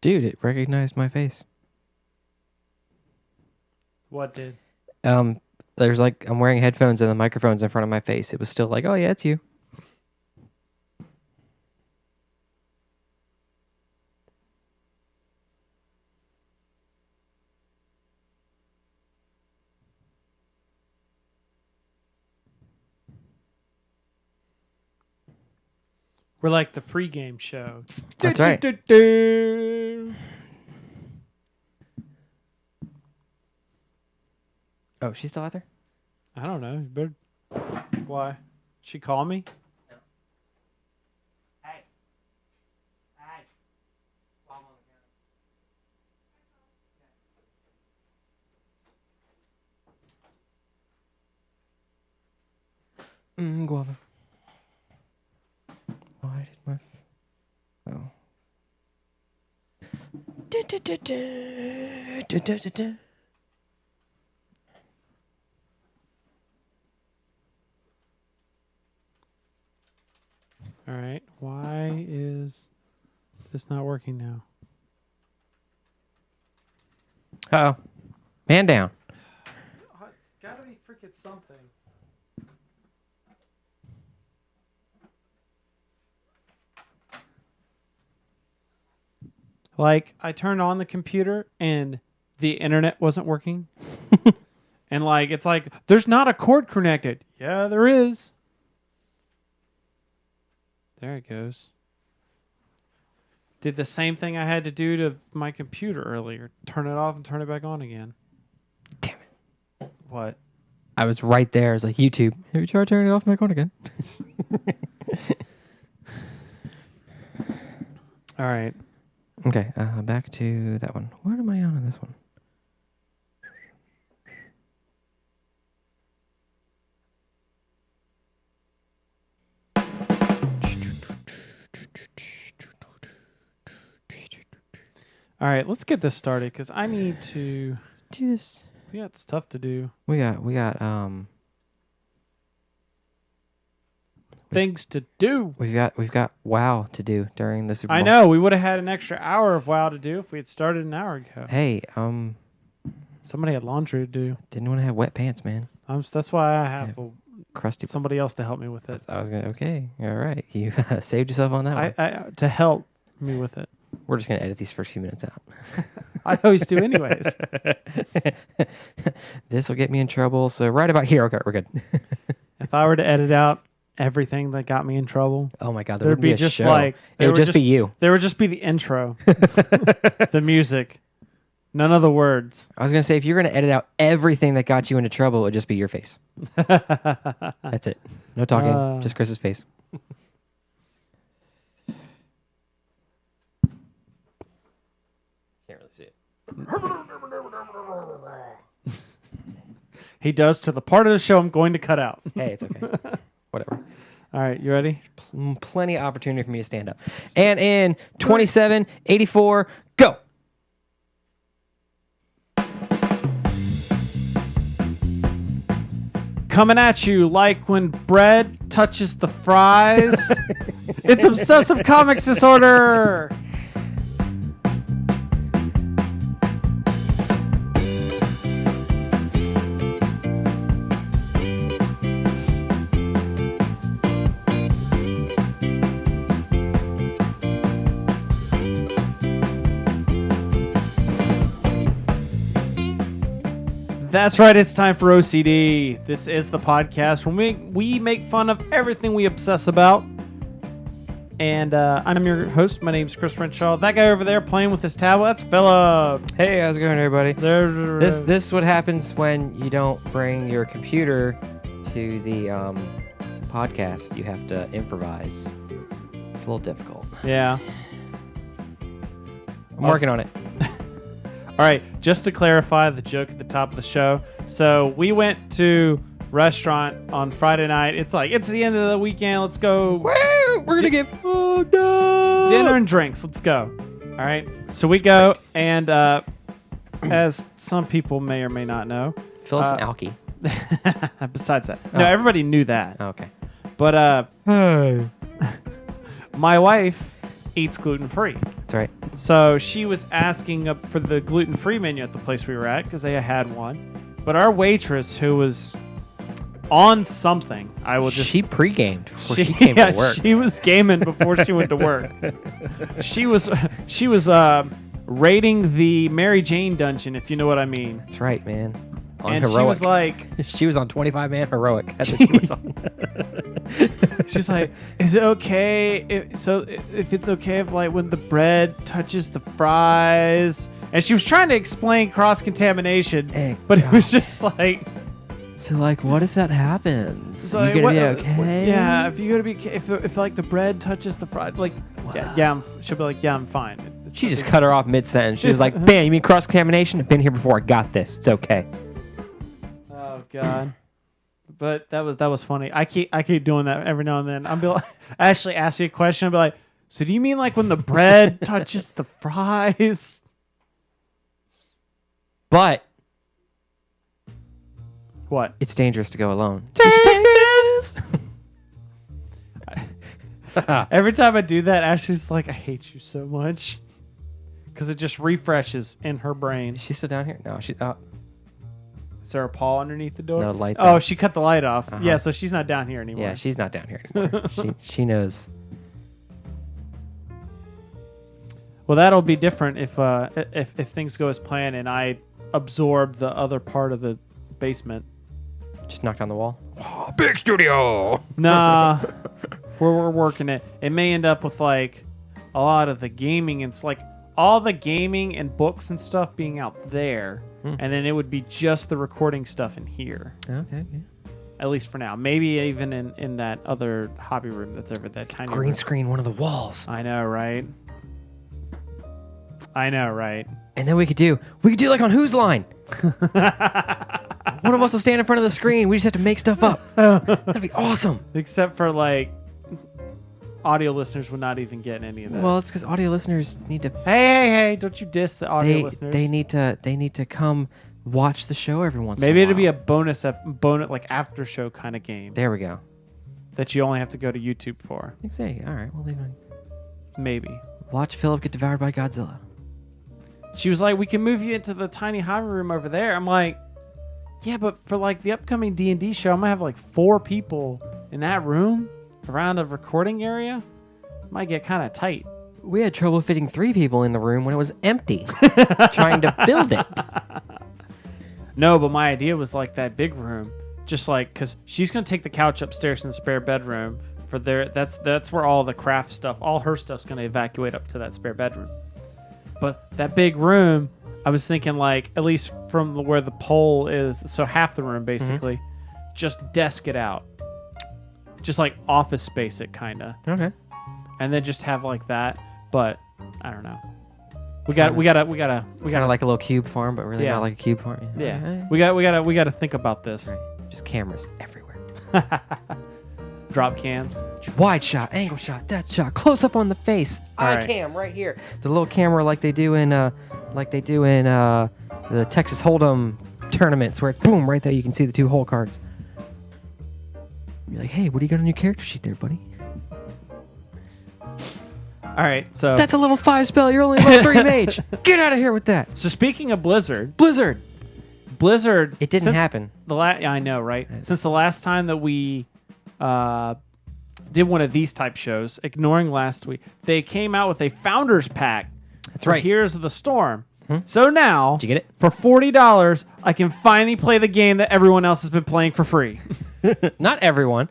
Dude, it recognized my face. What did? There's like, I'm wearing headphones and the microphone's in front of my face. It was still like, oh yeah, it's you. We're like the pregame show. That's right. Oh, she's still out there? I don't know. Why? She call me? No. Hey. Hey. While I'm on the counter. Guava. Why did my... Oh. All right. Why is this not working now? Uh-oh. Man down. It's gotta be freaking something. Like, I turned on the computer and the internet wasn't working. And like, it's like, there's not a cord connected. Yeah, there is. There it goes. Did the same thing I had to do to my computer earlier. Turn it off and turn it back on again. Damn it. What? I was right there. I was like, YouTube, have you tried turning it off and back on again? All right. Okay, back to that one. What am I on this one? All right, let's get this started because I need to Do this. We got stuff to do. We got Things to do. we've got WoW to do during the Super Bowl. I know. We would have had an extra hour of WoW to do if we had started an hour ago. Hey, Somebody had laundry to do. didn't want to have wet pants, man. That's why I have Crusty. somebody else to help me with it. I was gonna. Okay, all right. You saved yourself on that one. I to help me with it. We're just gonna edit these first few minutes out. I always do, anyways. This will get me in trouble. So right about here, okay, we're good. If I were to edit out everything that got me in trouble, Oh my God, there there'd would be a just show. like It would just be you. There would just be the intro, the music, none of the words. I was gonna say if you're gonna edit out everything that got you into trouble, it would just be your face. That's it. No talking, just Chris's face. Can't really see it. He does to the part of the show I'm going to cut out. Hey, it's okay. Whatever. All right, you ready? Plenty of opportunity for me to stand up. And in 27, 84, go. Coming at you like when bread touches the fries. It's Obsessive Comics Disorder. That's right, it's time for OCD. This is the podcast where we make fun of everything we obsess about. And I'm your host. My name's Chris Renshaw. That guy over there playing with his tablet, that's Philip. Hey, how's it going, everybody? This is what happens when you don't bring your computer to the podcast. You have to improvise. It's a little difficult. Yeah. I'm working on it. All right, just to clarify the joke at the top of the show. So we went to restaurant on Friday night. It's like, it's the end of the weekend. Let's go. Woo! We're going to get fucked up. Dinner and drinks. Let's go. All right. So we go, and as some people may or may not know, Philip's an alky. besides that. No, everybody knew that. Oh, okay. But my wife eats gluten-free. That's right. So she was asking up for the gluten-free menu at the place we were at because they had one. But our waitress, who was on something, She pre-gamed before she came to work. She was gaming before she went to work. She was raiding the Mary Jane dungeon, if you know what I mean. That's right, man. On and heroic. she was like... She was on 25-man heroic. That's what she was on. She's like, is it okay if it's okay if like when the bread touches the fries? And she was trying to explain cross-contamination, but it was just like... So like, what if that happens? So you gonna be okay? Yeah, if you gotta be, if like the bread touches the fries, like, she'll be like, yeah, I'm fine. She just cut her off mid-sentence. She was like, bam, you mean cross-contamination? I've been here before. I got this. It's okay. Oh God. But that was funny. I keep doing that every now and then. I actually ask you a question. I'll be like, so do you mean like when the bread touches the fries? But what? It's dangerous to go alone. Dangerous. Every time I do that, Ashley's like, I hate you so much. Because it just refreshes in her brain. Is she still down here? No, she's out. Is there a paw underneath the door? No, lights Oh, out. she cut the light off. Uh-huh. Yeah, so she's not down here anymore. Yeah, she's not down here anymore. she knows. Well, that'll be different if things go as planned and I absorb the other part of the basement. Just knocked on the wall. Oh, big studio. Nah, we're working it. It may end up with like a lot of the gaming and it's like all the gaming and books and stuff being out there, and then it would be just the recording stuff in here. Okay. Yeah. At least for now. Maybe even in that other hobby room that's over that tiny green room. Screen one of the walls. I know, right? And then we could do like on Who's Line. One of us will stand in front of the screen. We just have to make stuff up. That'd be awesome. Except for like audio listeners would not even get any of that. Well, it's because audio listeners need to. Hey! Don't you diss the audio listeners? They need to come watch the show every once. Maybe in a it'll be a while. bonus like after show kind of game. There we go. That you only have to go to YouTube for. Exactly. All right. Well, Maybe. Watch Philip get devoured by Godzilla. She was like, "We can move you into the tiny hobby room over there." I'm like, "Yeah, but for like the upcoming D&D show, I'm gonna have like 4 people in that room around a recording area. Might get kind of tight." We had trouble fitting 3 people in the room when it was empty, trying to build it. No, but my idea was like that big room, just like because she's gonna take the couch upstairs in the spare bedroom for there. That's where all the craft stuff, all her stuff's gonna evacuate up to that spare bedroom. But that big room, I was thinking like at least from where the pole is, so half the room basically, just desk it out, just like office space it kind of. Okay. And then just have like that, but I don't know. We gotta Kind of like a little cube farm, but really not like a cube farm. Yeah. We gotta think about this. Right. Just cameras everywhere. Drop cams. Wide shot, angle shot, that shot, close up on the face, eye cam right here. The little camera like they do in the Texas Hold'em tournaments where it's boom right there. You can see the 2 hole cards. You're like, hey, what do you got on your character sheet there, buddy? All right, so That's a level 5 spell. You're only level 3 mage. Get out of here with that. So speaking of Blizzard, It didn't happen. I know, right? Since the last time that we did one of these type shows, ignoring last week, they came out with a founders pack. That's right. Heroes of the Storm. So now, Did you get it? for $40, I can finally play the game that everyone else has been playing for free. Not everyone.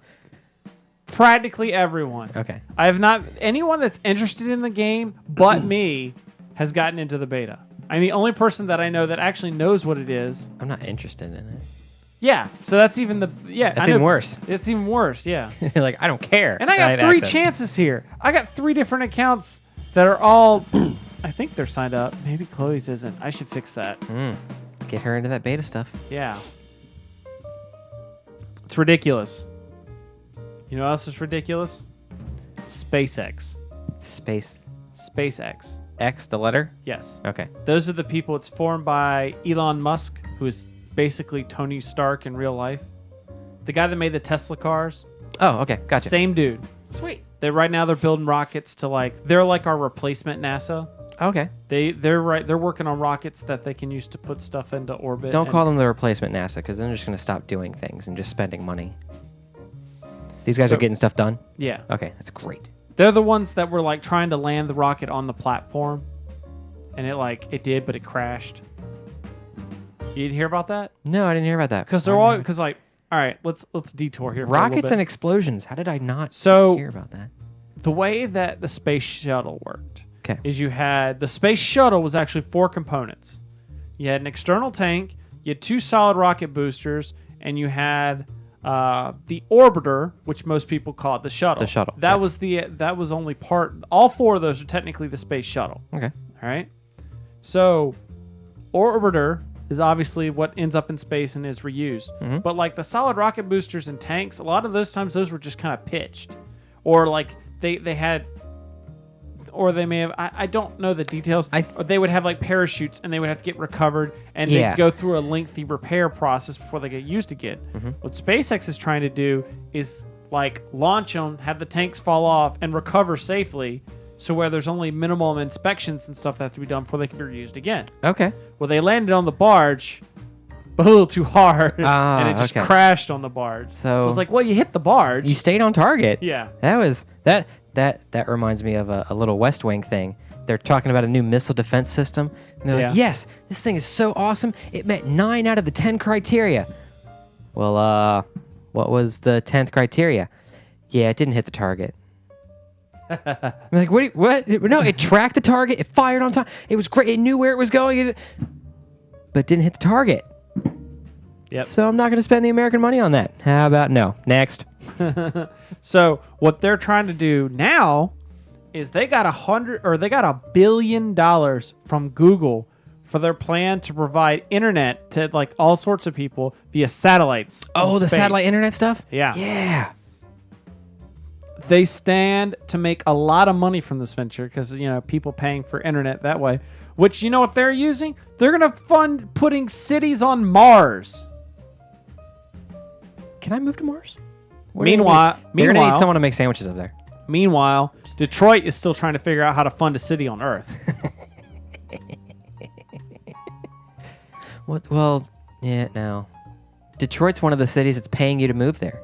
Practically everyone. Okay. I have not anyone that's interested in the game but me has gotten into the beta. I'm the only person that I know that actually knows what it is. I'm not interested in it. Yeah, so that's even That's even worse. It's even worse, yeah. You're like, I don't care. And I got 3 chances here. I got 3 different accounts that are all I think they're signed up. Maybe Chloe's isn't. I should fix that. Get her into that beta stuff. Yeah. It's ridiculous. You know what else is ridiculous? SpaceX. SpaceX. X, the letter? Yes. Okay. Those are the people. It's formed by Elon Musk, who is basically Tony Stark in real life. The guy that made the Tesla cars. Oh, okay. Gotcha. Same dude. Sweet. Right now they're building rockets to like they're like our replacement NASA. Okay. They're working on rockets that they can use to put stuff into orbit. Don't call them the replacement NASA, because then they're just going to stop doing things and just spending money. These guys are getting stuff done? Yeah. Okay, that's great. They're the ones that were like trying to land the rocket on the platform, and it did, but it crashed. You didn't hear about that? No, I didn't hear about that. Because all right, let's detour here. Rockets and explosions. How did I not hear about that? The way that the space shuttle worked is you had the space shuttle was actually 4 components. You had an external tank, you had 2 solid rocket boosters, and you had the orbiter, which most people call it the shuttle. The shuttle. That was only part. All 4 of those are technically the space shuttle. Okay. All right. So, orbiter is obviously what ends up in space and is reused. Mm-hmm. But like the solid rocket boosters and tanks, a lot of those times those were just kind of pitched, or like they had. Or they may have, I don't know the details. Or they would have like parachutes and they would have to get recovered and they'd go through a lengthy repair process before they get used again. Mm-hmm. What SpaceX is trying to do is like launch them, have the tanks fall off and recover safely, so where there's only minimum inspections and stuff that have to be done before they can be reused again. Okay. Well, they landed on the barge a little too hard and it just crashed on the barge. So it's like, well, you hit the barge. You stayed on target. Yeah. That reminds me of a little West Wing thing. They're talking about a new missile defense system. And they're like, yes, this thing is so awesome. It met 9 out of the 10 criteria. Well, what was the 10th criteria? Yeah, it didn't hit the target. I'm like, what? No, it tracked the target. It fired on time. It was great. It knew where it was going. But didn't hit the target. Yep. So I'm not going to spend the American money on that. How about no? Next. So what they're trying to do now is they got $1 billion from Google for their plan to provide internet to like all sorts of people via satellites. Oh, the satellite internet stuff? Yeah. Yeah. They stand to make a lot of money from this venture because, people paying for internet that way, which you know what they're using? They're going to fund putting cities on Mars. Can I move to Mars? Meanwhile, they're gonna need someone to make sandwiches up there. Meanwhile, Detroit is still trying to figure out how to fund a city on Earth. What? Well, yeah. No, Detroit's one of the cities that's paying you to move there.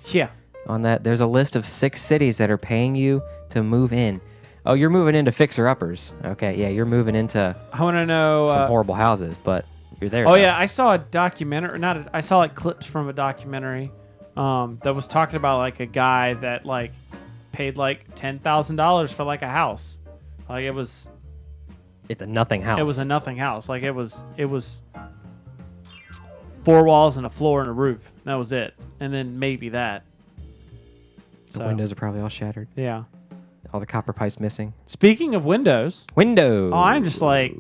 Yeah. On that, there's a list of 6 cities that are paying you to move in. Oh, you're moving into fixer-uppers. Okay, yeah, you're moving into. I want to know some horrible houses, but you're there. Oh yeah, I saw a documentary. I saw like clips from a documentary. That was talking about like a guy that like paid like $10,000 for like a house. Like it's a nothing house. It was a nothing house. Like it was 4 walls and a floor and a roof. That was it. And then maybe that. The windows are probably all shattered. Yeah. All the copper pipes missing. Speaking of Windows. Windows. Oh, I'm just like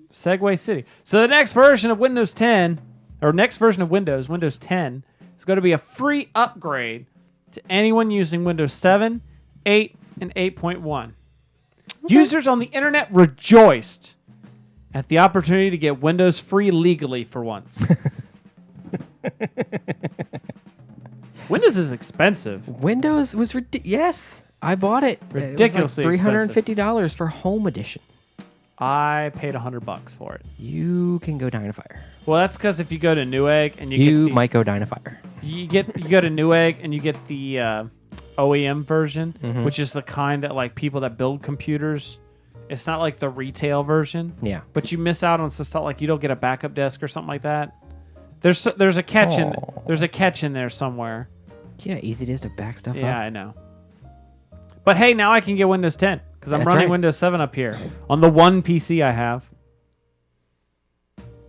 Segway City. So the next version of Windows 10 or next version of Windows 10 is going to be a free upgrade to anyone using Windows 7, 8, and 8.1. Okay. Users on the internet rejoiced at the opportunity to get Windows free legally for once. Windows is expensive. Windows was yes, I bought it. Ridiculously it was like $350 for Home Edition. I paid $100 for it. You can go Dynafire. Well, that's because if you go to Newegg and you might go Dynafire. You go to Newegg and you get the OEM version, which is the kind that like people that build computers. It's not like the retail version. Yeah. But you miss out on stuff like you don't get a backup desk or something like that. There's a catch in there somewhere. Do you know how easy it is to back stuff up? Yeah, I know. But hey, now I can get Windows 10 because I'm running Windows 7 up here on the one PC I have.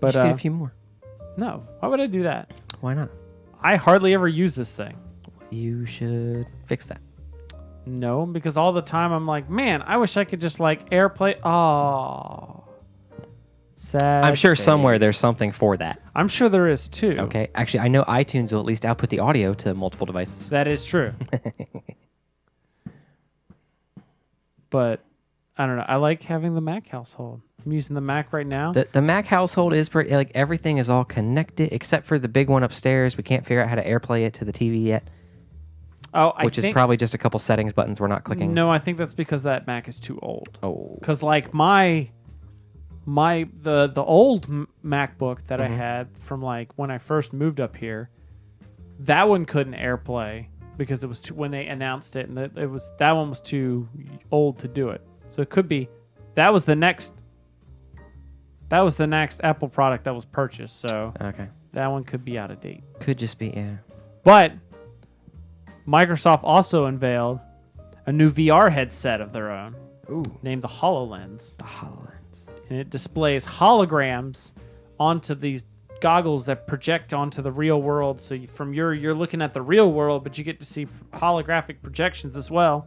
But you should get a few more. No, why would I do that? Why not? I hardly ever use this thing. You should fix that. No, because all the time I'm like, man, I wish I could just like AirPlay. Oh, sad. I'm sure somewhere there's something for that. I'm sure there is too. Okay, actually, I know iTunes will at least output the audio to multiple devices. That is true. But I don't know. I like having the Mac household. I'm using the Mac right now. The Mac household is pretty, like everything is all connected except for the big one upstairs. We can't figure out how to AirPlay it to the TV yet. Oh, which is probably just a couple settings buttons we're not clicking. No, I think that's because that Mac is too old. Oh. Because like the old MacBook that I had from like when I first moved up here, that one couldn't AirPlay because it was when they announced it, and that one was too old to do it. So it could be that was the next Apple product that was purchased. So okay, that one could be out of date. Could just be, yeah. But Microsoft also unveiled a new VR headset of their own, named the HoloLens. The HoloLens. And it displays holograms onto these goggles that project onto the real world. So you're looking at the real world, but you get to see holographic projections as well.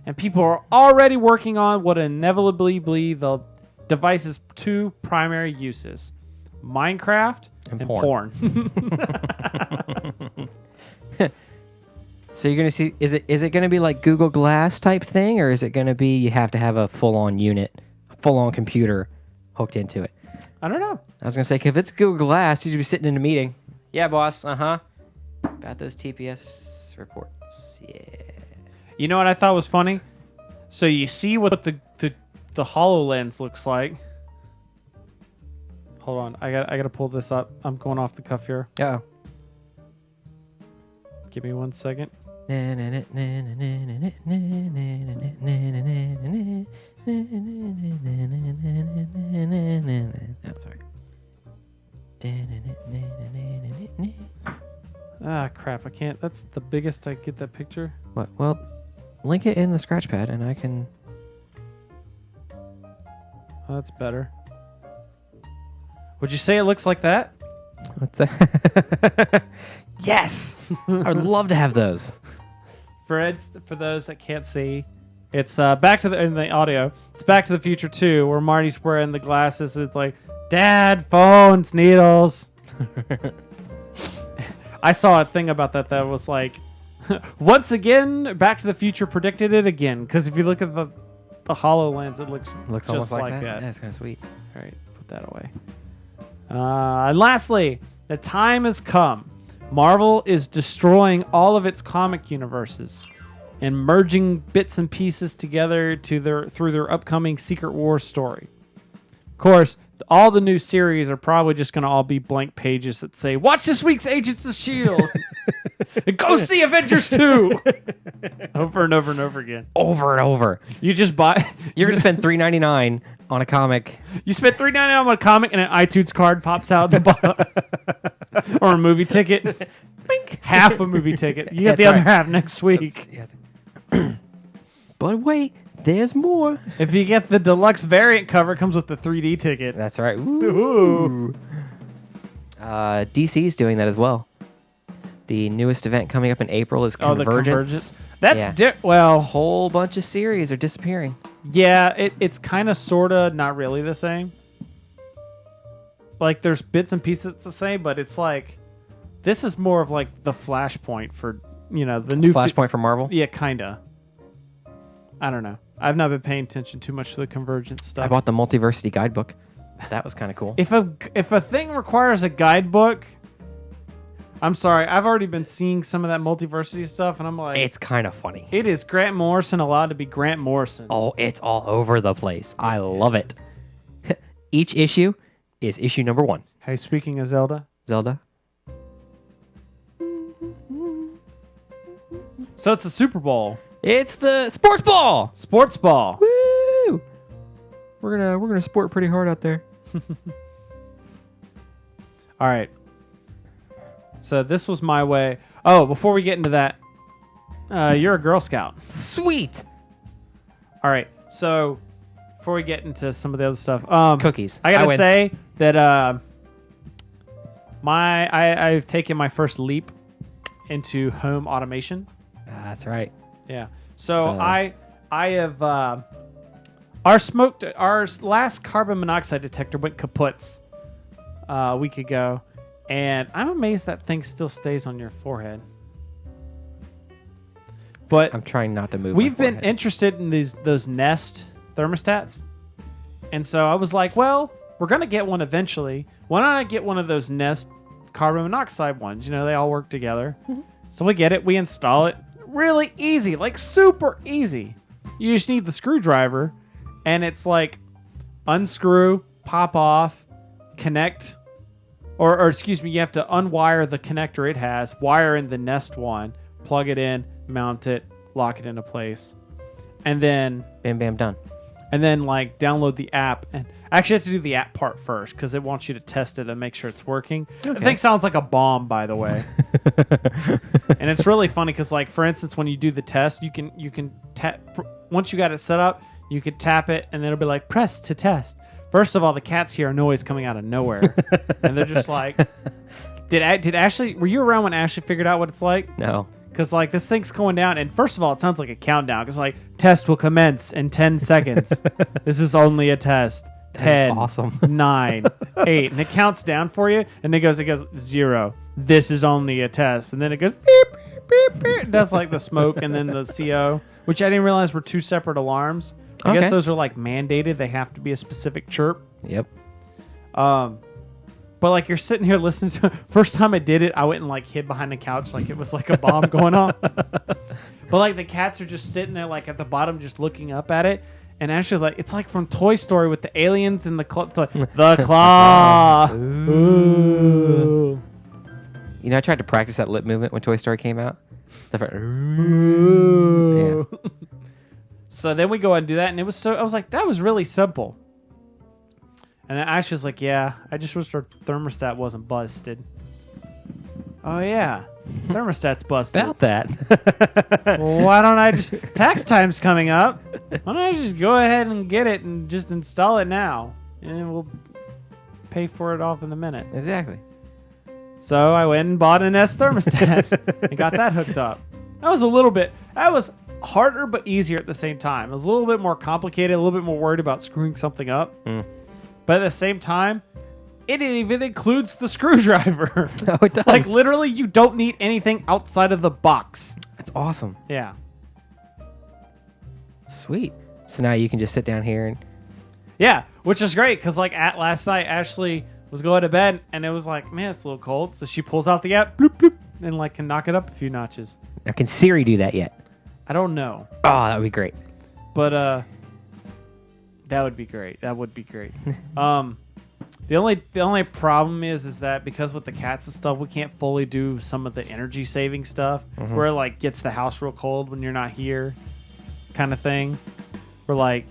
And people are already working on what inevitably be the device's two primary uses: Minecraft and porn. So you're gonna see? Is it gonna be like Google Glass type thing, or is it gonna be you have to have a full-on unit, full-on computer hooked into it? I don't know. I was gonna say, if it's Google Glass, you should be sitting in a meeting. Yeah, boss. About those TPS reports. Yeah. You know what I thought was funny? So you see what the HoloLens looks like. Hold on, I gotta pull this up. I'm going off the cuff here. Uh-oh. Give me 1 second. Oh, sorry. Ah, crap! I can't. That's the biggest I get that picture. What? Well, link it in the scratch pad, and I can. Oh, that's better. Would you say it looks like that? What's that? Yes, I would love to have those. For those that can't see, it's Back to in the audio. It's Back to the Future 2, where Marty's wearing the glasses. And it's like, Dad, phones, needles. I saw a thing about that was like, once again, Back to the Future predicted it again. Because if you look at the HoloLens, it looks just almost like that. Yeah, it's kind of sweet. All right, put that away. And lastly, the time has come. Marvel is destroying all of its comic universes and merging bits and pieces together through their upcoming Secret Wars story. Of course, all the new series are probably just going to all be blank pages that say, "Watch this week's Agents of S.H.I.E.L.D." and go see Avengers 2! Over and over and over again. Over and over. You just buy... You're going to spend $3.99 on a comic. You spend $3.99 on a comic and an iTunes card pops out at the bottom. Or a movie ticket. Half a movie ticket. You get the other half next week. But wait, there's more. If you get the deluxe variant cover, it comes with the 3D ticket. That's right. Ooh. DC's doing that as well. The newest event coming up in April is Convergence. Oh, the Convergence. That's a well, whole bunch of series are disappearing. Yeah, it's kind of, sort of, not really the same. Like, there's bits and pieces the same, but it's like, this is more of like the Flashpoint for, the new... Flashpoint for Marvel? Yeah, kind of. I don't know. I've not been paying attention too much to the Convergence stuff. I bought the Multiversity guidebook. That was kind of cool. If a thing requires a guidebook, I'm sorry, I've already been seeing some of that Multiversity stuff, and I'm like... It's kind of funny. It is Grant Morrison allowed to be Grant Morrison. Oh, it's all over the place. I love it. Each issue is issue number 1. Hey, speaking of Zelda... So it's the Super Bowl. It's the sports ball! Sports ball. Woo! We're gonna sport pretty hard out there. All right. So this was my way. Oh, before we get into that, you're a Girl Scout. Sweet. All right. So before we get into some of the other stuff, cookies. I gotta say that I've taken my first leap into home automation. That's right. Yeah. So I have our last carbon monoxide detector went kaputs a week ago. And I'm amazed that thing still stays on your forehead. But I'm trying not to move. We've been interested in those Nest thermostats. And so I was like, well, we're going to get one eventually. Why don't I get one of those Nest carbon monoxide ones? They all work together. Mm-hmm. So we get it. We install it. really easy, like super easy. You just need the screwdriver, and it's like unscrew, pop off, connect, or excuse me, you have to unwire the connector it has, wire in the Nest one, plug it in, mount it, lock it into place, and then bam, bam, done. And then like download the app, and actually have to do the app part first because it wants you to test it and make sure it's working. Okay. The thing sounds like a bomb, by the way. And it's really funny because, like, for instance, when you do the test, you can tap. Once you got it set up, you could tap it, and then it'll be like press to test. First of all, the cats hear a noise coming out of nowhere, and they're just like, "Did Ashley? Were you around when Ashley figured out what it's like?" No. Because, like, this thing's going down, and first of all, it sounds like a countdown. Because, like, test will commence in 10 seconds. This is only a test. 10, awesome. 9, 8. And it counts down for you, and it goes 0. This is only a test. And then it goes beep, beep, beep, beep. It does, like, the smoke and then the CO, which I didn't realize were 2 separate alarms. I guess those are, like, mandated. They have to be a specific chirp. Yep. But, like, you're sitting here listening to it. First time I did it, I went and, like, hid behind the couch like it was, like, a bomb going on. But, like, the cats are just sitting there, like, at the bottom just looking up at it. And actually, like, it's like from Toy Story with the aliens and the claw. Ooh. You know, I tried to practice that lip movement when Toy Story came out. Ooh. Yeah. So then we go and do that, and I was like, that was really simple. And then Ashley's like, yeah, I just wish our thermostat wasn't busted. Oh, yeah. Thermostat's busted. About that. Well, why don't I just... Tax time's coming up. Why don't I just go ahead and get it and just install it now? And we'll pay for it off in a minute. Exactly. So I went and bought an Nest thermostat and got that hooked up. That was harder but easier at the same time. It was a little bit more complicated, a little bit more worried about screwing something up. But at the same time, it even includes the screwdriver. Oh, it does. Like, literally, you don't need anything outside of the box. That's awesome. Yeah. Sweet. So now you can just sit down here and... Yeah, which is great, because, like, last night, Ashley was going to bed, and it was like, man, it's a little cold. So she pulls out the app, bloop, bloop, and, like, can knock it up a few notches. Now, can Siri do that yet? I don't know. Oh, that would be great. But, that would be great. That would be great. The only problem is that because with the cats and stuff, we can't fully do some of the energy saving stuff where it, like, gets the house real cold when you're not here, kind of thing. Where, like,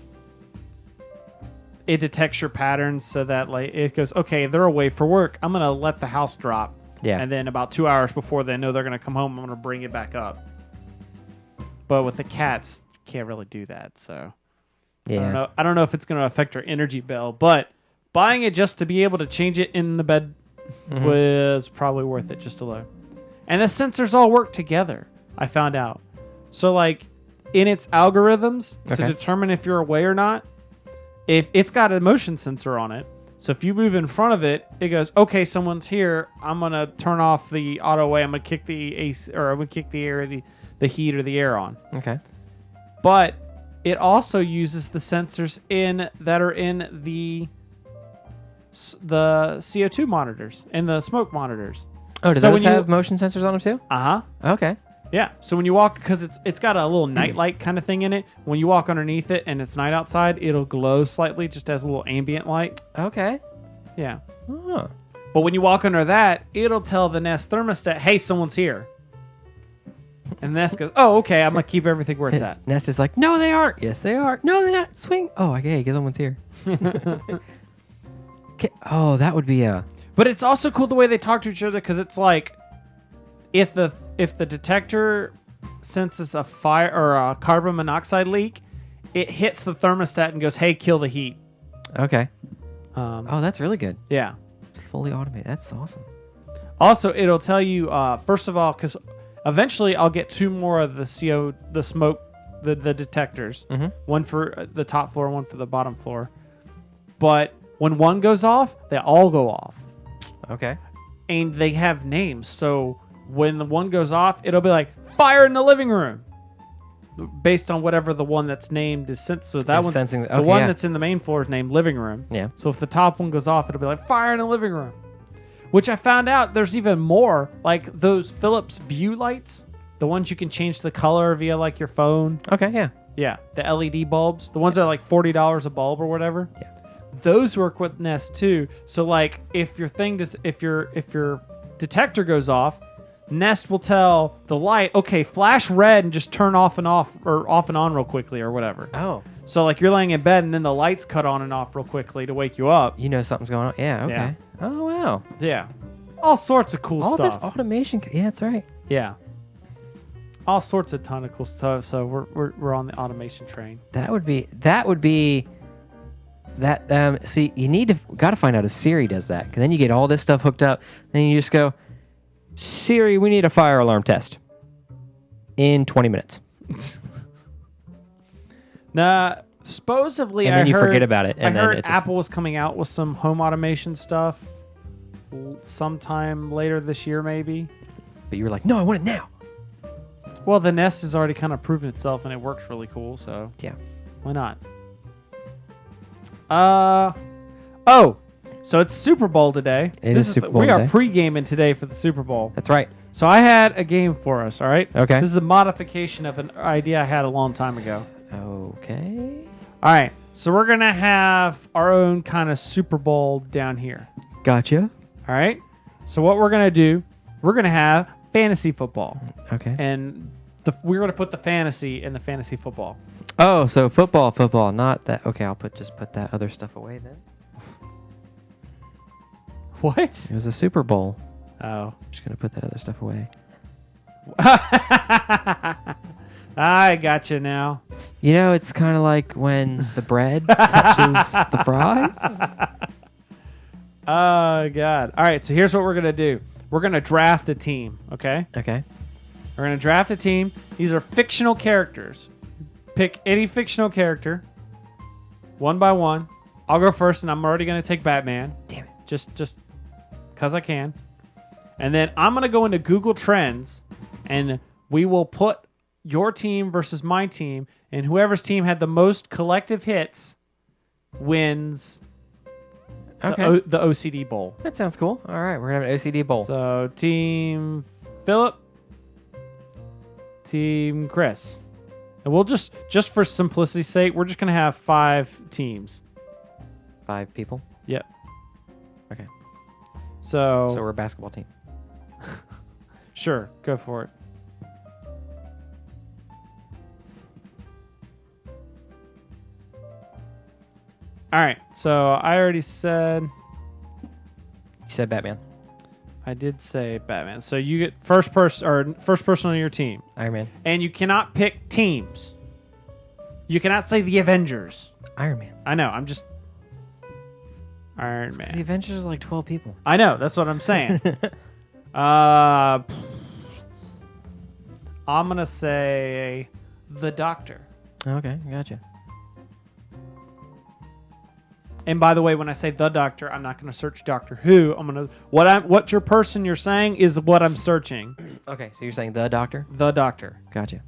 it detects your patterns so that, like, it goes, okay, they're away for work. I'm gonna let the house drop. Yeah. And then about 2 hours before they know they're gonna come home, I'm gonna bring it back up. But with the cats, you can't really do that. So. Yeah. I don't know if it's going to affect our energy bill, but buying it just to be able to change it in the bed was probably worth it just alone. And the sensors all work together, I found out. So, like, in its algorithms to determine if you're away or not, if it's got a motion sensor on it, so if you move in front of it, it goes, okay, someone's here. I'm going to turn off the auto way. I'm going to kick the AC, or I'm going to kick the air, the heat or the air on. Okay. But it also uses the sensors that are in the CO2 monitors and the smoke monitors. Oh, do those have motion sensors on them too? Uh-huh. Okay. Yeah. So when you walk, because it's got a little night light kind of thing in it. When you walk underneath it and it's night outside, it'll glow slightly, just as a little ambient light. Okay. Yeah. Oh. But when you walk under that, it'll tell the Nest thermostat, hey, someone's here. And Nest goes, oh, okay, I'm going to keep everything where it's at. Nest is like, no, they aren't. Yes, they are. No, they're not. Swing. Oh, okay, someone's here. Oh, that would be a... But it's also cool the way they talk to each other, because it's like, if the detector senses a fire or a carbon monoxide leak, it hits the thermostat and goes, hey, kill the heat. Okay. Oh, that's really good. Yeah. It's fully automated. That's awesome. Also, it'll tell you, first of all, because... Eventually, I'll get 2 more of the smoke, the detectors. One for the top floor, one for the bottom floor. But when one goes off, they all go off. Okay. And they have names. So when the one goes off, it'll be like, fire in the living room. Based on whatever the one that's named is sent. So that one's sensing. The one that's in the main floor is named living room. Yeah. So if the top one goes off, it'll be like, fire in the living room. Which I found out there's even more, like those Philips View lights. the ones you can change the color via like your phone. Okay, yeah. Yeah, the LED bulbs, the ones that are like $40 a bulb or whatever. Yeah. Those work with Nest too. So like if your detector goes off, Nest will tell the light, okay, flash red and just turn off and on real quickly or whatever. Oh. So like you're laying in bed and then the lights cut on and off real quickly to wake you up. You know something's going on. Yeah, okay. Yeah. Oh, wow. Yeah. All sorts of cool All stuff. this automation. Yeah, that's right. Yeah. All sorts of ton of cool stuff. So we're on the automation train. That would be that. See, got to find out if Siri does that, because then you get all this stuff hooked up. Then you just go, Siri, we need a fire alarm test in 20 minutes. Nah, supposedly And then I you heard, forget about it. And I then heard it just, Apple was coming out with some home automation stuff sometime later this year, maybe. But you were like, no, I want it now. Well, the Nest has already kind of proven itself, and it works really cool. So Yeah. why not? Oh, so it's Super Bowl today. It is Super Bowl We are today. pre-gaming today for the Super Bowl. That's right. So I had a game for us. All right. Okay. This is a modification of an idea I had a long time ago. Okay. All right. So we're gonna have our own kind of Super Bowl down here. Gotcha. All right. So what we're gonna do, we're gonna have fantasy football, Okay. and we're gonna put the fantasy in the fantasy football. Oh, so football, not that. Okay, I'll just put that other stuff away then. What? It was a Super Bowl. Oh. I'm just gonna put that other stuff away. I got you now. You know, it's kind of like when the bread touches the fries. Oh God! All right, so here's what we're gonna do. We're gonna draft a team. Okay. Okay. We're gonna draft a team. These are fictional characters. Pick any fictional character, one by one. I'll go first, and I'm already gonna take Batman. Damn it. Just because I can. And then I'm gonna go into Google Trends, and we will put your team versus my team, and whoever's team had the most collective hits wins Okay. the OCD Bowl. That sounds cool. All right, we're gonna have an OCD bowl. So Team Philip, Team Chris, and we'll just for simplicity's sake, we're just gonna have 5 teams. 5 people. Yep. Okay. So So we're a basketball team. sure, go for it. All right. So I already said. You said Batman. I did say Batman. So you get first person on your team, Iron Man. and you cannot pick teams. You cannot say the Avengers. Iron Man. I know. I'm just Iron The Man. Avengers are like 12 people. I know. That's what I'm saying. I'm gonna say the Doctor. Okay, gotcha. And by the way, when I say the Doctor, I'm not gonna search Doctor Who. I'm gonna what your person you're saying is what I'm searching. Okay, so you're saying the Doctor? The Doctor. Gotcha.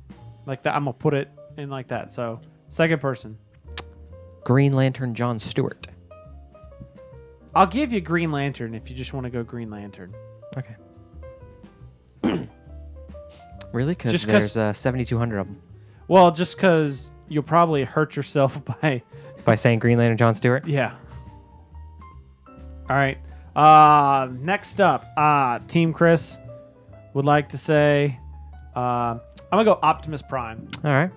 Like that. I'm gonna put it in like that. So second person. Green Lantern John Stewart. I'll give you Green Lantern if you just want to go Green Lantern. Okay. Really? Because Just 'cause- there's 7,200 of them. Well, just because you'll probably hurt yourself by By saying Green Lantern John Stewart? yeah. All right. Next up, Team Chris would like to say, I'm gonna go Optimus Prime. All right.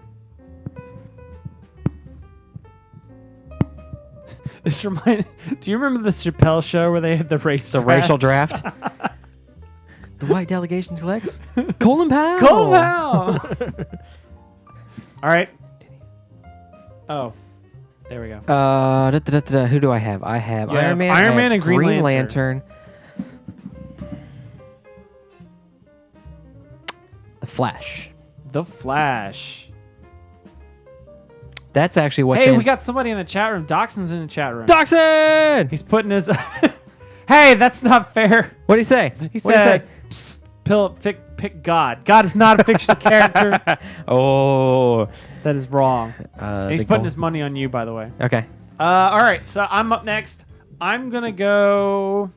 This remind. Do you remember the Chappelle show where they had the race? So racial draft. The white delegation selects Colin Powell. Colin Powell. All right. Oh, there we go. Who do I have? I have You Iron have Man. Iron I have Man and Green Lantern. The Flash. The Flash. That's actually what's Hey, in. we got somebody in the chat room. Doxson's in the chat room. Doxson! He's putting his. Hey, that's not fair. What did he say? He What'd said, "Psst, Philip, pick God. God is not a fictional character." Oh. That is wrong. And he's the putting goal- his money on you, by the way. Okay. All right, so I'm up next. I'm gonna go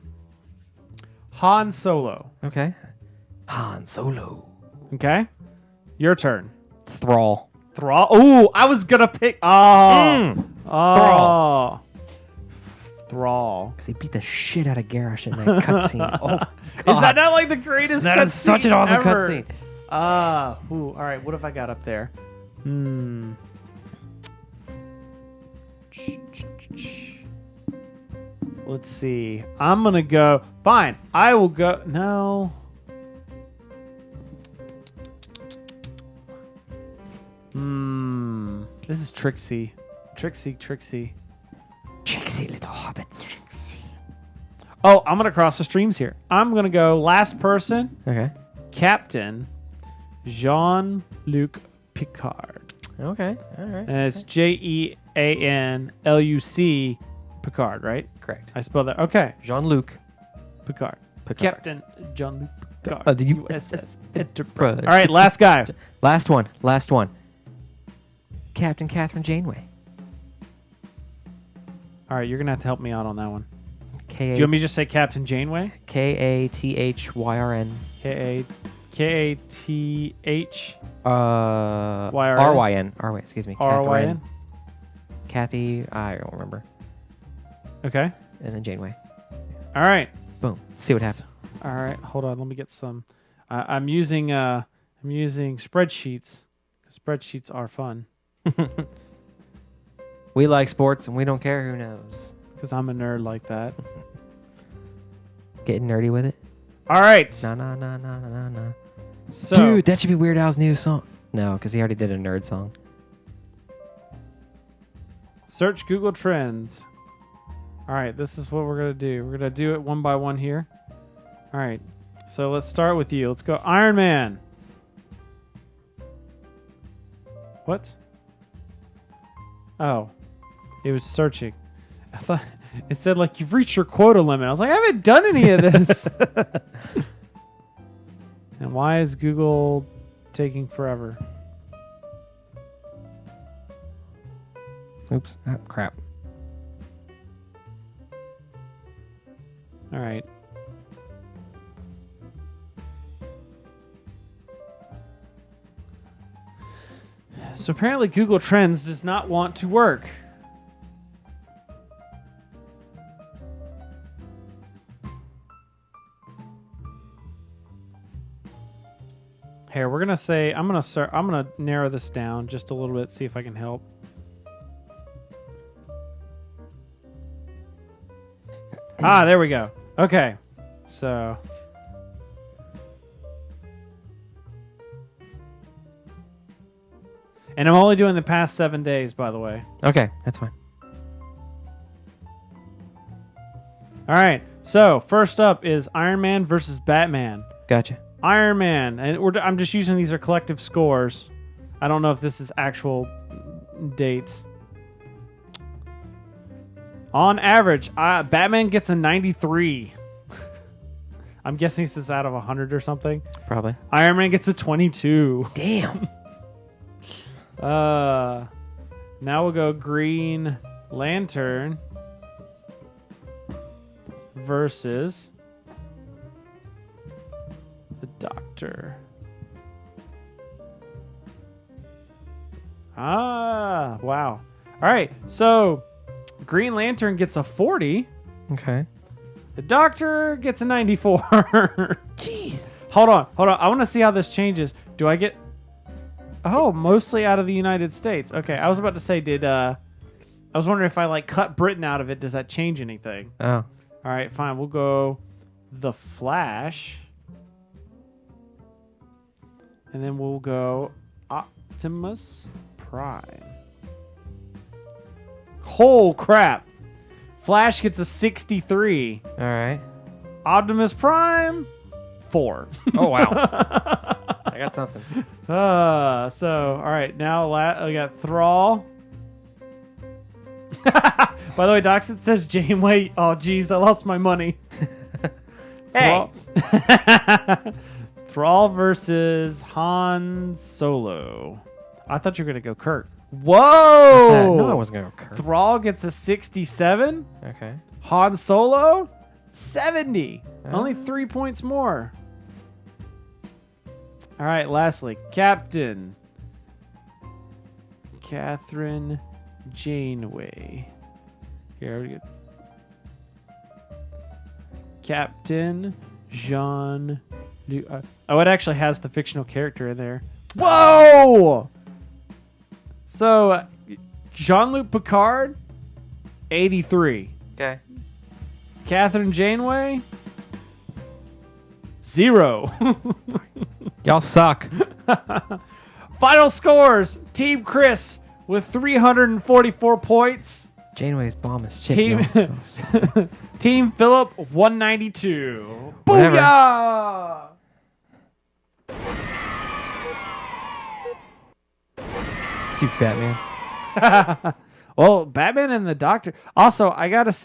Han Solo. Okay. Han Solo. Okay. Your turn. Thrall. Thrall. Ooh, I was gonna pick. Oh. Oh. Thrall. Because he beat the shit out of Garrosh in that cutscene. Oh, God. Is that not like the greatest cutscene? That is such an awesome ever? cutscene. All right. What have I got up there? Let's see. I'm gonna go. Fine. I will go. No. This is Trixie. Trixie. Trixie, little hobbit. Oh, I'm gonna cross the streams here. I'm gonna go last person. Okay. Captain Jean-Luc Picard. Okay. All right. And it's Jeanluc Picard, right? Correct. I spelled that. Okay. Jean-Luc Picard. Picard. Captain Jean-Luc Picard. Of the USS Enterprise. All right, last guy. Last one. Captain Catherine Janeway. All right, you're gonna have to help me out on that one. Do Do you want me to just say Captain Janeway? Kathryn. K-A-T-H. R-Y-N. Excuse me. R-Y-N. Kathy, I don't remember. Okay. And then Janeway. All right. Boom. See what happens. All right. Hold on. Let me get some. I'm using spreadsheets. Spreadsheets are fun. We like sports and we don't care who knows. Because I'm a nerd like that. Getting nerdy with it. All right. No. So, Dude, that should be Weird Al's new song. No, because he already did a nerd song. search Google Trends. All right, this is what we're going to do. We're going to do it one by one here. All right. So let's start with you. Let's go Iron Man. What? Oh. It was searching. I thought it said like you've reached your quota limit. I was like, I haven't done any of this. And why is Google taking forever? Oops. Ah, crap. All right. So apparently Google Trends does not want to work. Here, we're gonna say I'm gonna narrow this down just a little bit, see if I can help. Ah, there we go. Okay. So and I'm only doing the past 7 days, by the way. Okay, that's fine. All right. So first up is Iron Man versus Batman. Gotcha. Iron Man, and I'm just using these are collective scores. I don't know if this is actual dates. On average, Batman gets a 93. I'm guessing this is out of 100 or something. Probably. Iron Man gets a 22. Damn. Now we'll go Green Lantern versus the Doctor. Ah, wow. All right, so Green Lantern gets a 40. Okay. The Doctor gets a 94. Jeez. Hold on. I want to see how this changes. Do I get... Oh, mostly out of the United States. Okay, I was about to say, I was wondering if I, like, cut Britain out of it, does that change anything? Oh. All right, fine. We'll go The Flash. And then we'll go Optimus Prime. Oh, crap. Flash gets a 63. All right. Optimus Prime, 4. Oh, wow. I got something. So, all right. Now we got Thrall. By the way, Docs, it says Janeway. Oh, geez, I lost my money. Hey. Thrall versus Han Solo. I thought you were going to go Kirk. Whoa! No, I wasn't going to go Kirk. Thrall gets a 67. Okay. Han Solo, 70. Oh. Only 3 points more. All right, lastly, Captain Catherine Janeway. Here we go. Captain Jean. Oh, it actually has the fictional character in there. Whoa! So, Jean-Luc Picard, 83. Okay. Catherine Janeway, 0. Y'all suck. Final scores: Team Chris with 344 points. Janeway's bomb is chick. Team y'all. Team Philip 192. Whatever. Booyah! Super Batman. Well, Batman and the Doctor. Also, I gotta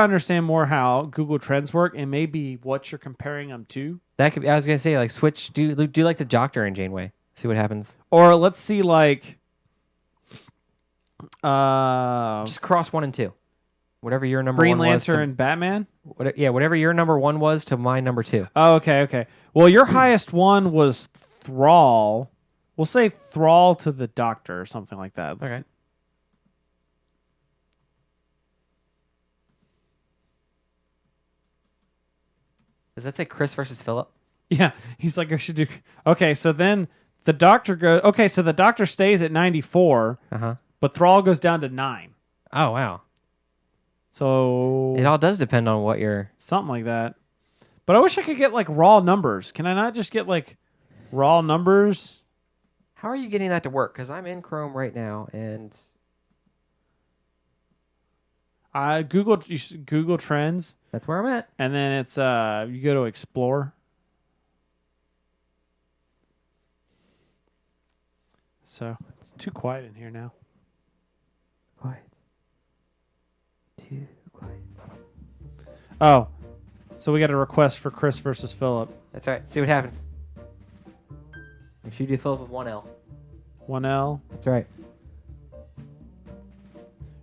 understand more how Google Trends work and maybe what you're comparing them to. That could be, I was gonna say, like, switch. Do like the Doctor and Janeway. See what happens. Or let's see, like, Just cross 1 and 2. Whatever your number Green one was. Lantern and Batman. Whatever your number 1 was to my number 2. Oh, okay. Well, your highest one was Thrall. We'll say Thrall to the Doctor or something like that. Okay. Does that say Chris versus Philip? Yeah, he's like, I should do. Okay, so then the Doctor goes. Okay, so the Doctor stays at 94, but Thrall goes down to 9. Oh, wow. So It all does depend on what you're... something like that. But I wish I could get like raw numbers. Can I not just get like raw numbers? How are you getting that to work? Because I'm in Chrome right now, and... Google Trends. That's where I'm at. And then it's you go to Explore. So it's too quiet in here now. Quiet. Too quiet. Oh, so we got a request for Chris versus Philip. That's right. See what happens. Make sure you do Philip with 1L. 1L. That's right.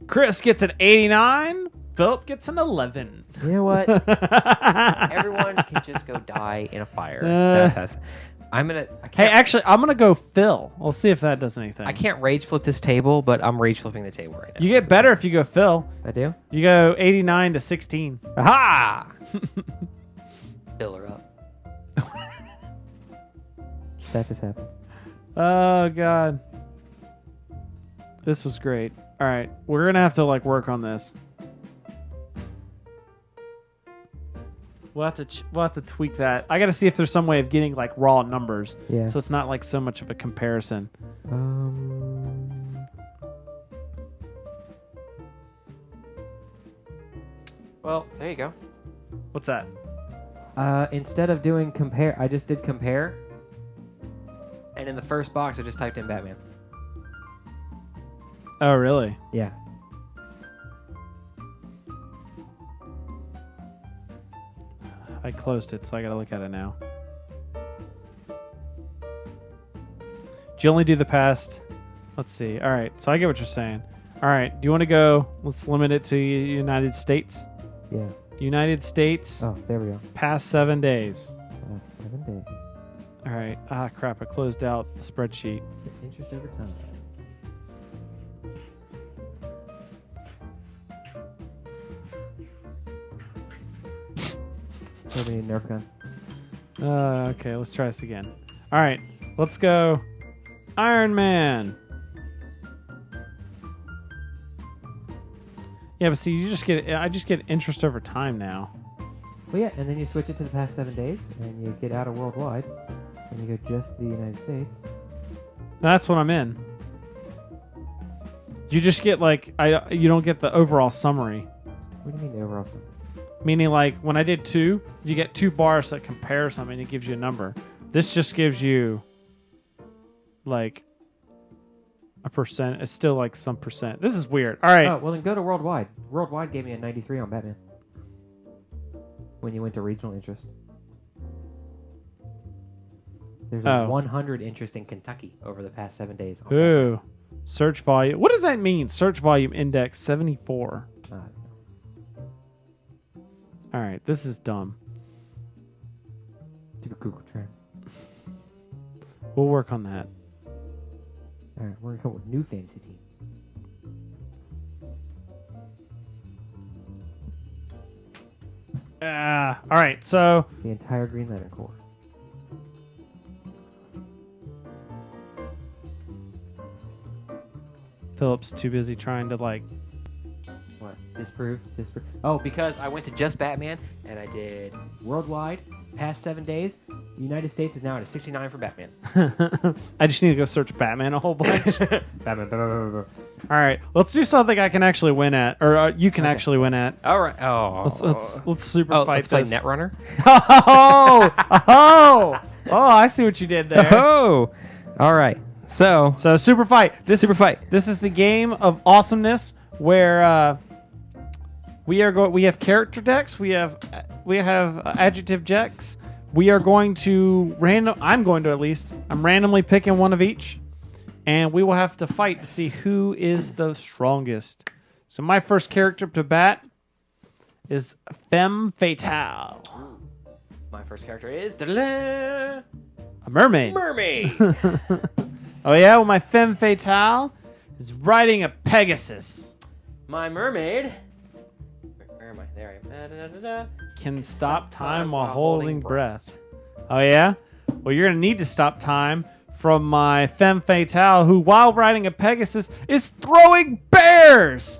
Chris gets an 89. Philip gets an 11. You know what? Everyone can just go die in a fire. I'm gonna. Hey, actually, I'm gonna go Phil. We'll see if that does anything. I can't rage flip this table, but I'm rage flipping the table right now. You get better if you go Phil. I do. You go 89 to 16. Aha! Fill her up. That just happened. Oh God, this was great. All right, we're gonna have to like work on this. We'll have to tweak that. I got to see if there's some way of getting like raw numbers. Yeah. So it's not like so much of a comparison. Well, there you go. What's that? Instead of doing compare, I just did compare. And in the first box, I just typed in Batman. Oh, really? Yeah. I closed it, so I gotta look at it now. Did you only do the past? Let's see. All right, so I get what you're saying. All right, do you want to go? Let's limit it to United States. Yeah. United States. Oh, there we go. Past 7 days. 7 days. All right. Ah, crap! I closed out the spreadsheet. Interest over time. Nobody need a Nerf gun. Okay, let's try this again. All right, let's go. Iron Man. Yeah, but see, I just get interest over time now. Well, yeah, and then you switch it to the past 7 days, and you get out of worldwide, and you go just to the United States. That's what I'm in. You just get like you don't get the overall summary. What do you mean the overall summary? Meaning, like, when I did 2, you get 2 bars that compare something and it gives you a number. This just gives you, like, a percent. It's still, like, some percent. This is weird. All right. Oh, well, then go to Worldwide. Worldwide gave me a 93 on Batman. When you went to regional interest. There's a 100 interest in Kentucky over the past 7 days. Ooh. Search volume. What does that mean? Search volume index 74. All right, this is dumb. Do Google Trends. We'll work on that. All right, we're gonna come up with new fantasy teams. All right, so The entire Green Lantern Corps. Philip's too busy trying to like. What? Disprove? Oh, because I went to Just Batman and I did worldwide past 7 days. The United States is now at a 69 for Batman. I just need to go search Batman a whole bunch. Batman. All right, let's do something I can actually win at, or you can actually win at. All right. Oh. Let's super fight. Let's play this. Netrunner. Oh! I see what you did there. Oh. All right. So Super Fight. Super Fight. This is the game of awesomeness where we have character decks. We have adjective decks. We are going to I'm randomly picking one of each, and we will have to fight to see who is the strongest. So my first character to bat is Femme Fatale. My first character is a mermaid. Mermaid. Oh yeah, well my Femme Fatale is riding a Pegasus. My mermaid. Where am I? There I am. Can stop time while holding breath. Oh yeah? Well, you're gonna need to stop time from my Femme Fatale, who while riding a Pegasus is throwing bears.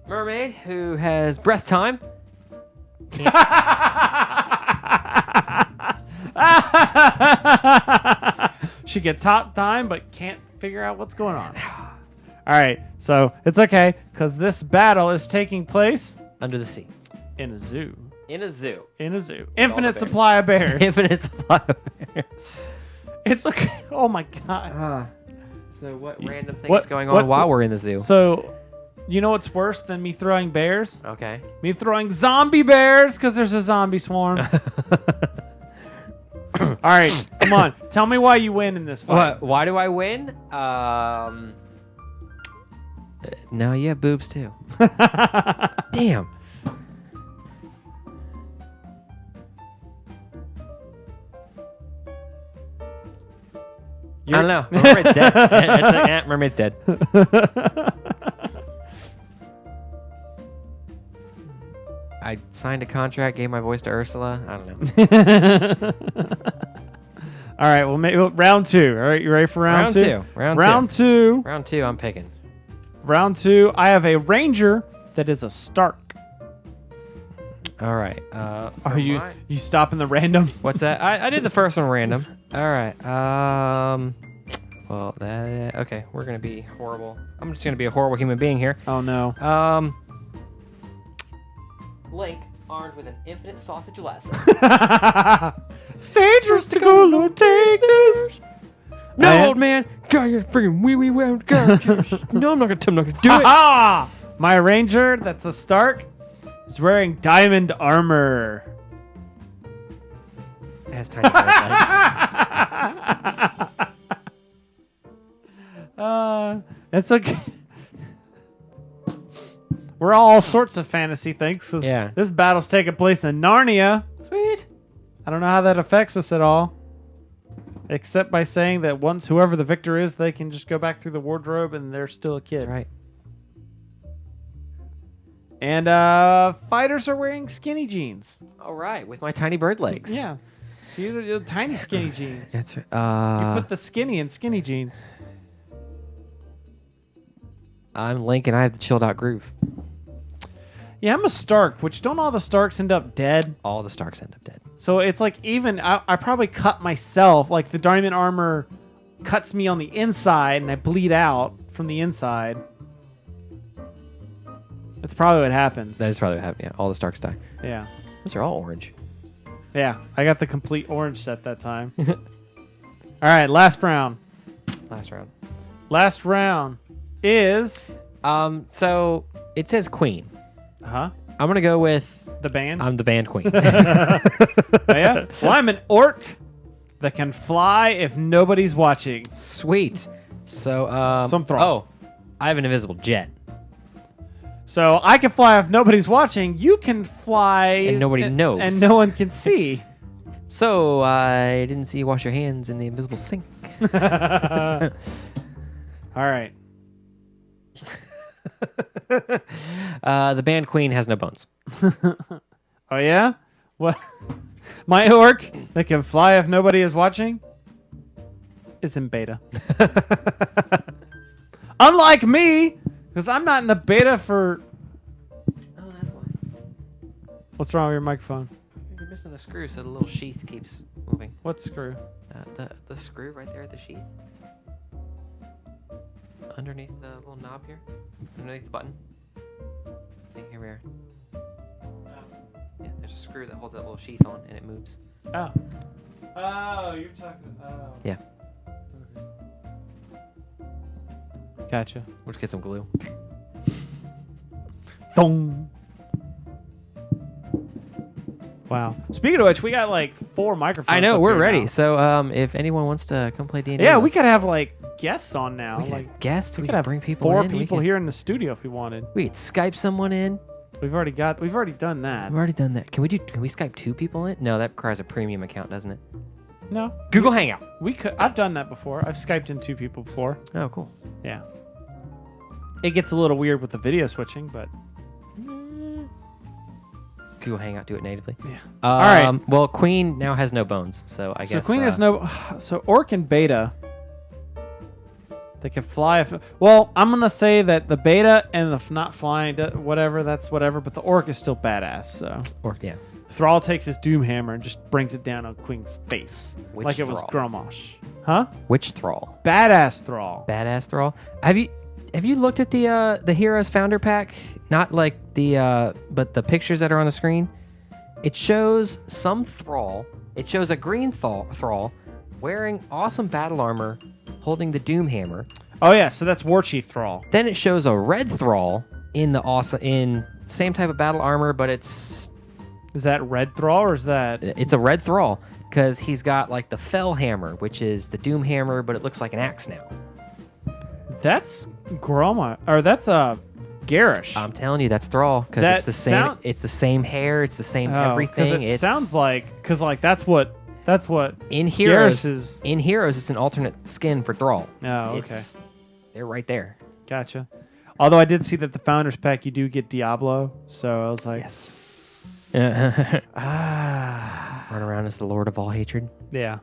Mermaid who has breath time. She can top time but can't figure out what's going on. All right, so it's okay because this battle is taking place Under the sea. in a zoo. In a zoo. Infinite supply of bears. Infinite supply of bears. It's okay. Oh my god. So what random thing is going on while we're in the zoo? So, you know what's worse than me throwing bears? Okay. Me throwing zombie bears because there's a zombie swarm. All right, come on. Tell me why you win in this fight. What? Why do I win? No, you have boobs too. Damn. I don't know. Mermaid's dead. Mermaid's dead. I signed a contract, gave my voice to Ursula. I don't know. All right, well, maybe round two. All right, you ready for round two? Round two. Round two, I'm picking. Round two, I have a ranger that is a Stark. All right. Are you stopping the random? What's that? I did the first one random. All right. Well, okay. We're gonna be horrible. I'm just gonna be a horrible human being here. Oh no. Link armed with an infinite sausage lasso. It's dangerous to go alone. Take this. No, old man. God, you're freaking wee. God. No, I'm not gonna do it. My ranger, that's a Stark, is wearing diamond armor. It has tiny legs. It's okay. We're all sorts of fantasy things. Yeah. This battle's taking place in Narnia. Sweet. I don't know how that affects us at all. Except by saying that once whoever the victor is, they can just go back through the wardrobe and they're still a kid. That's right. And fighters are wearing skinny jeans. All right, with my tiny bird legs. Yeah. See, the tiny skinny jeans. That's right. You put the skinny in skinny jeans. I'm Link and I have the chilled out groove. Yeah, I'm a Stark, which don't all the Starks end up dead? All the Starks end up dead. So it's like even, I probably cut myself, like the diamond armor cuts me on the inside and I bleed out from the inside. That's probably what happens. That is probably what happened, yeah. All the Starks die. Yeah. Those are all orange. Yeah, I got the complete orange set that time. All right, last round. Last round is... So it says queen. Uh-huh. I'm going to go with... The band? I'm the band queen. Oh, yeah? Well, I'm an orc that can fly if nobody's watching. Sweet. So, Some thrall. Oh, I have an invisible jet. So I can fly if nobody's watching. You can fly... And nobody knows. And no one can see. So, I didn't see you wash your hands in the invisible sink. All right. The band Queen has no bones. Oh, yeah? What? My orc that can fly if nobody is watching is in beta. Unlike me, because I'm not in the beta for... Oh, that's why. What's wrong with your microphone? You're missing a screw, so the little sheath keeps moving. What screw? The screw right there at the sheath. Underneath the little knob here. Underneath the button. I think here we are. Yeah, there's a screw that holds that little sheath on, and it moves. Oh. Oh, you're talking... Oh. Yeah. Gotcha. We'll just get some glue. Thong. Wow. Speaking of which, we got like 4 microphones. I know, up we're here ready. now. So, if anyone wants to come play D&D, Yeah, we could have like guests on now. We could Like have guests. we We could could have bring people 4 in. people here in the studio if we wanted. We could Skype someone in. We've already done that. We've already done that. Can we Skype 2 people in? No, that requires a premium account, doesn't it? No. Google Hangout. We could. I've done that before. I've Skyped in 2 people before. Oh, cool. Yeah. It gets a little weird with the video switching, but Google Hangout, do it natively. yeah. All right. Well, Queen now has no bones, so I guess. So Queen has no. So Orc and Beta. They can fly. Well, I'm gonna say that the Beta and the not flying, whatever. That's whatever. But the Orc is still badass. So. Orc, yeah. Thrall takes his doom hammer and just brings it down on Queen's face, Which like it was Thrall? Gromosh. Huh? Which Thrall? Badass Thrall. Badass Thrall. Have you looked at the Heroes Founder Pack? Not like but the pictures that are on the screen. It shows some Thrall. It shows a green Thrall wearing awesome battle armor, holding the Doom Hammer. Oh yeah, so that's War Chief Thrall. Then it shows a red Thrall in same type of battle armor, but it's Is that Red Thrall or is that? a red Thrall because he's got like the Fell Hammer, which is the Doom Hammer, but it looks like an axe now. That's Groma, or that's Garish. I'm telling you, that's Thrall because That it's the same. sound- It's the same hair. It's the same Oh, 'cause everything. it sounds like that's what in Heroes. Garish is. In Heroes, it's an alternate skin for Thrall. Oh, okay, They're right there. gotcha. Although I did see that the Founders Pack you do get Diablo, so I was like, Yes. ah, Run around as the Lord of all hatred. yeah.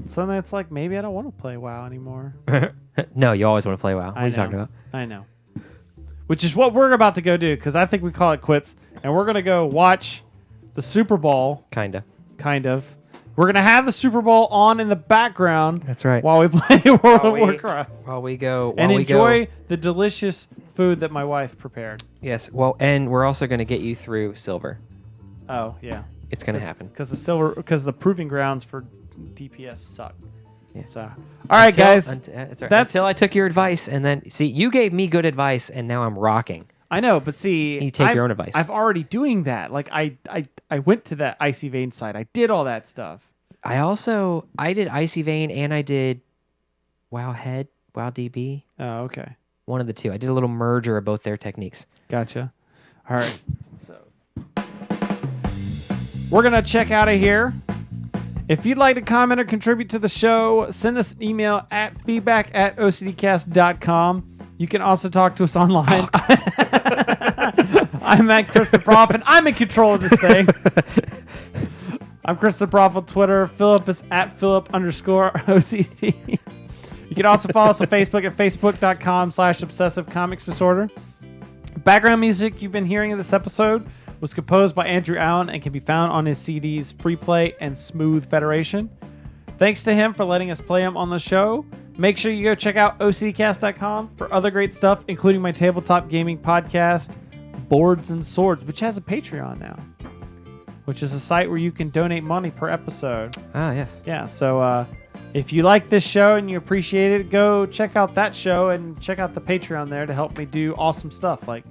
So then it's like maybe I don't want to play WoW anymore. No, you always want to play WoW. What I are you know. talking about? I know. Which is what we're about to go do, because I think we call it quits, and we're gonna go watch the Super Bowl. Kinda. Kind of. We're gonna have the Super Bowl on in the background. That's right. While we play World of Warcraft While we go. and enjoy the delicious food that my wife prepared. Yes. Well, and we're also going to get you through silver. Oh yeah, It's going to happen. because the proving grounds for DPS suck. Yeah. So, all right, guys. Until I took your advice, and then see, you gave me good advice, and now I'm rocking. I know, but see, You take your own advice. I've already doing that. Like I went to that Icy Vein site. I did all that stuff. I did Icy Vein and I did WoW DB. Oh, okay. One of the two. I did a little merger of both their techniques. Gotcha. All right. So we're going to check out of here. If you'd like to comment or contribute to the show, send us an email at feedback@ocdcast.com. You can also talk to us online. I'm at Chris the Prof, and I'm in control of this thing. I'm Chris the Prof on Twitter. Philip is at Philip_OCD. You can also follow us on Facebook at facebook.com/obsessive comics disorder. Background music you've been hearing in this episode was composed by Andrew Allen and can be found on his CDs Free Play and Smooth Federation. Thanks to him for letting us play him on the show. Make sure you go check out OCDcast.com for other great stuff, including my tabletop gaming podcast, Boards and Swords, which has a Patreon now, which is a site where you can donate money per episode. Ah, yes. Yeah, so if you like this show and you appreciate it, go check out that show and check out the Patreon there to help me do awesome stuff like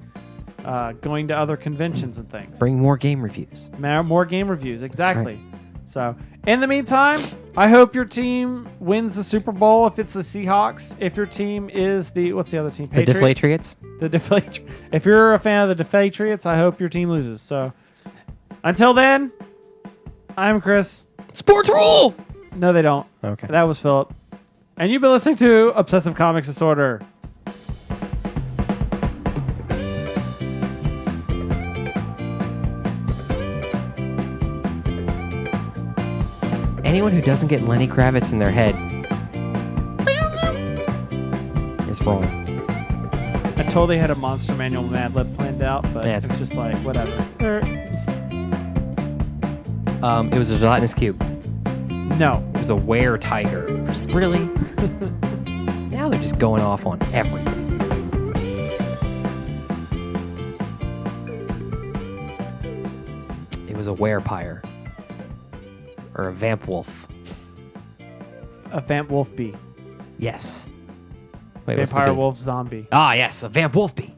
going to other conventions and things. Bring more game reviews. More game reviews, exactly. So, in the meantime, I hope your team wins the Super Bowl if it's the Seahawks. If your team is what's the other team? The Deflatriots. The Deflatriots. If you're a fan of the Deflatriots, I hope your team loses. So, until then, I'm Chris. Sports rule! No, they don't. Okay. That was Philip. And you've been listening to Obsessive Comics Disorder. Anyone who doesn't get Lenny Kravitz in their head is wrong. I totally had a Monster Manual Mad Lib planned out, but Yeah, it's it's just like, whatever. It was a gelatinous cube. No. It was a were tiger. Really? Now they're just going off on everything. It was a werepire. Or a vamp wolf. A Vamp Wolf Bee. Yes. Wait, what's the Vampire bee? Wolf Zombie. Ah, yes, a vamp wolf bee.